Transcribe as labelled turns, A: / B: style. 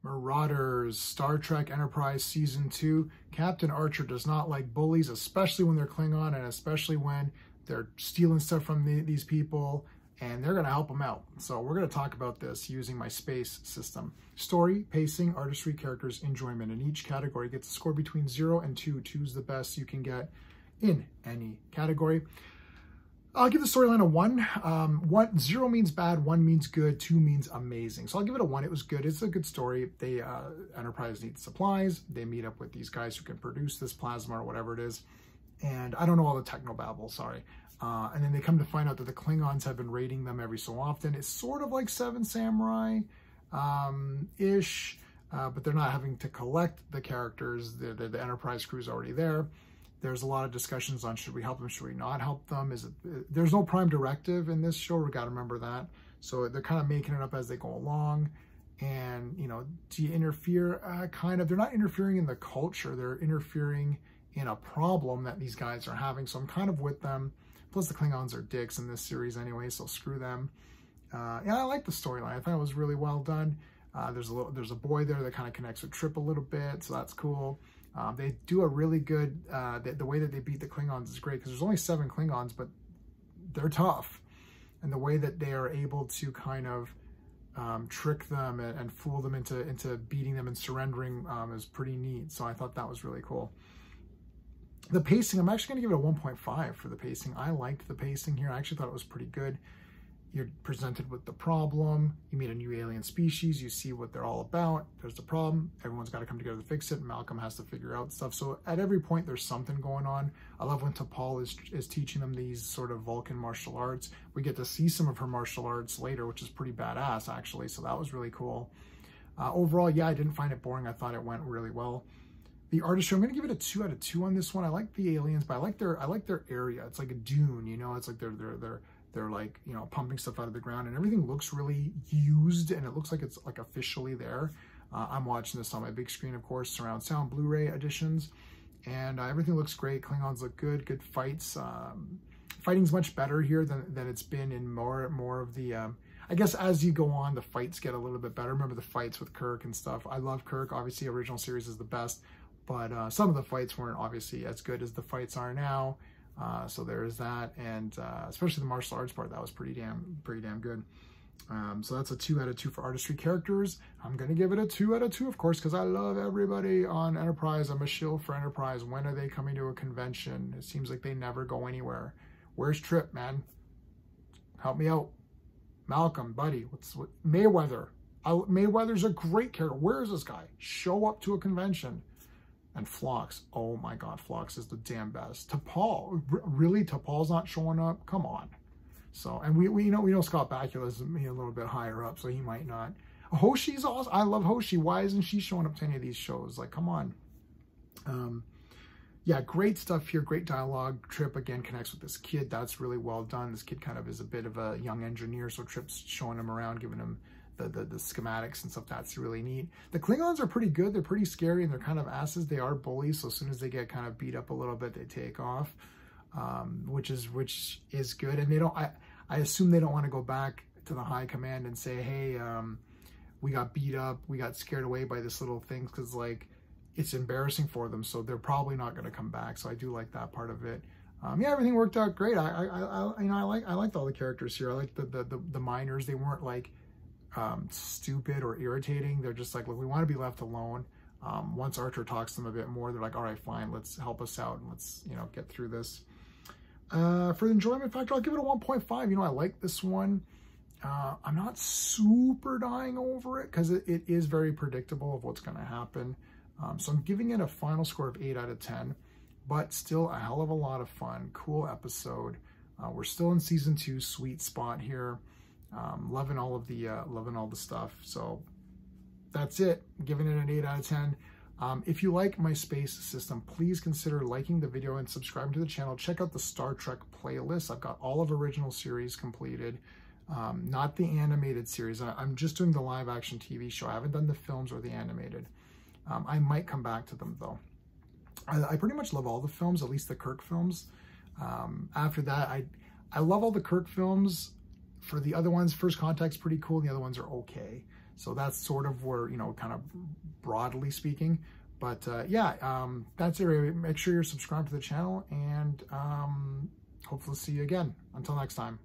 A: Marauders, Star Trek Enterprise Season 2. Captain Archer does not like bullies, especially when they're Klingon and especially when they're stealing stuff from these people, and they're going to help them out. So we're going to talk about this using my space system. Story, pacing, artistry, characters, enjoyment. In each category, gets a score between 0 and 2. 2 is the best you can get in any category. I'll give the storyline a 1. 0 means bad, 1 means good, 2 means amazing. So I'll give it a 1. It was good. It's a good story. They Enterprise needs supplies. They meet up with these guys who can produce this plasma or whatever it is. And I don't know all the technobabble, sorry. And then they come to find out that the Klingons have been raiding them every so often. It's sort of like Seven Samurai ish, but they're not having to collect the characters. The Enterprise crew's already there. There's a lot of discussions on should we help them, should we not help them? There's no prime directive in this show, we got to remember that. So they're kind of making it up as they go along. And, you know, do you interfere? Kind of. They're not interfering in the culture. They're interfering in a problem that these guys are having. So I'm kind of with them. Plus the Klingons are dicks in this series anyway, so screw them. Yeah, I like the storyline. I thought it was really well done. There's a boy there that kind of connects with Trip a little bit, so that's cool. They do a really good, the way that they beat the Klingons is great because there's only 7 Klingons, but they're tough. And the way that they are able to kind of trick them and fool them into beating them and surrendering is pretty neat. So I thought that was really cool. The pacing, I'm actually going to give it a 1.5 for the pacing. I liked the pacing here. I actually thought it was pretty good. You're presented with the problem. You meet a new alien species. You see what they're all about. There's the problem. Everyone's got to come together to fix it. Malcolm has to figure out stuff. So at every point, there's something going on. I love when T'Pol is teaching them these sort of Vulcan martial arts. We get to see some of her martial arts later, which is pretty badass, actually. So that was really cool. Overall, yeah, I didn't find it boring. I thought it went really well. The artistry, I'm going to give it a 2 out of 2 on this one. I like the aliens, but I like their area. It's like a dune, you know. It's like they're like, you know, pumping stuff out of the ground, and everything looks really used, and it looks like it's like officially there. I'm watching this on my big screen, of course, surround sound Blu-ray editions, and everything looks great. Klingons look good fights. Fighting's much better here than it's been in more of the. I guess as you go on, the fights get a little bit better. Remember the fights with Kirk and stuff. I love Kirk. Obviously, original series is the best, but some of the fights weren't obviously as good as the fights are now. So there is that, and especially the martial arts part, that was pretty damn good. So that's a 2 out of 2 for artistry. Characters, I'm gonna give it a 2 out of 2, of course, because I love everybody on Enterprise. I'm a shill for Enterprise. When are they coming to a convention? It seems like they never go anywhere. Where's Trip, man? Help me out. Malcolm, buddy. What Mayweather? Mayweather's a great character. Where is this guy? Show up to a convention. And Phlox, oh my God, Phlox is the damn best. T'Pol, really? T'Pol's not showing up? Come on. So, and we know Scott Bakula's a little bit higher up, so he might not. Hoshi's awesome. I love Hoshi. Why isn't she showing up to any of these shows? Like, come on. Yeah, great stuff here. Great dialogue. Trip again connects with this kid. That's really well done. This kid kind of is a bit of a young engineer, so Trip's showing him around, giving him the schematics and stuff. That's really neat. The Klingons are pretty good. They're pretty scary and they're kind of asses. They are bullies, so as soon as they get kind of beat up a little bit, they take off, which is good. And they don't. I assume they don't want to go back to the high command and say, hey, we got beat up, we got scared away by this little thing, because like it's embarrassing for them. So they're probably not going to come back. So I do like that part of it. Yeah, everything worked out great. I liked all the characters here. I liked the miners. They weren't like stupid or irritating. They're just like, look, we want to be left alone. Once Archer talks to them a bit more, they're like, all right, fine, let's help us out and let's, you know, get through this. For the enjoyment factor, I'll give it a 1.5. You know, I like this one. I'm not super dying over it because it is very predictable of what's going to happen. So I'm giving it a final score of 8 out of 10, but still a hell of a lot of fun. Cool episode. We're still in season 2, sweet spot here. Loving all the stuff. So that's it. Giving it an 8 out of 10. If you like my space system, please consider liking the video and subscribing to the channel. Check out the Star Trek playlist. I've got all of original series completed, not the animated series. I'm just doing the live action TV show. I haven't done the films or the animated. I might come back to them though. I pretty much love all the films, at least the Kirk films. After that, I love all the Kirk films for the other ones, First Contact's pretty cool, and the other ones are okay. So that's sort of where, you know, kind of broadly speaking. But yeah, that's it. Make sure you're subscribed to the channel, and hopefully see you again. Until next time.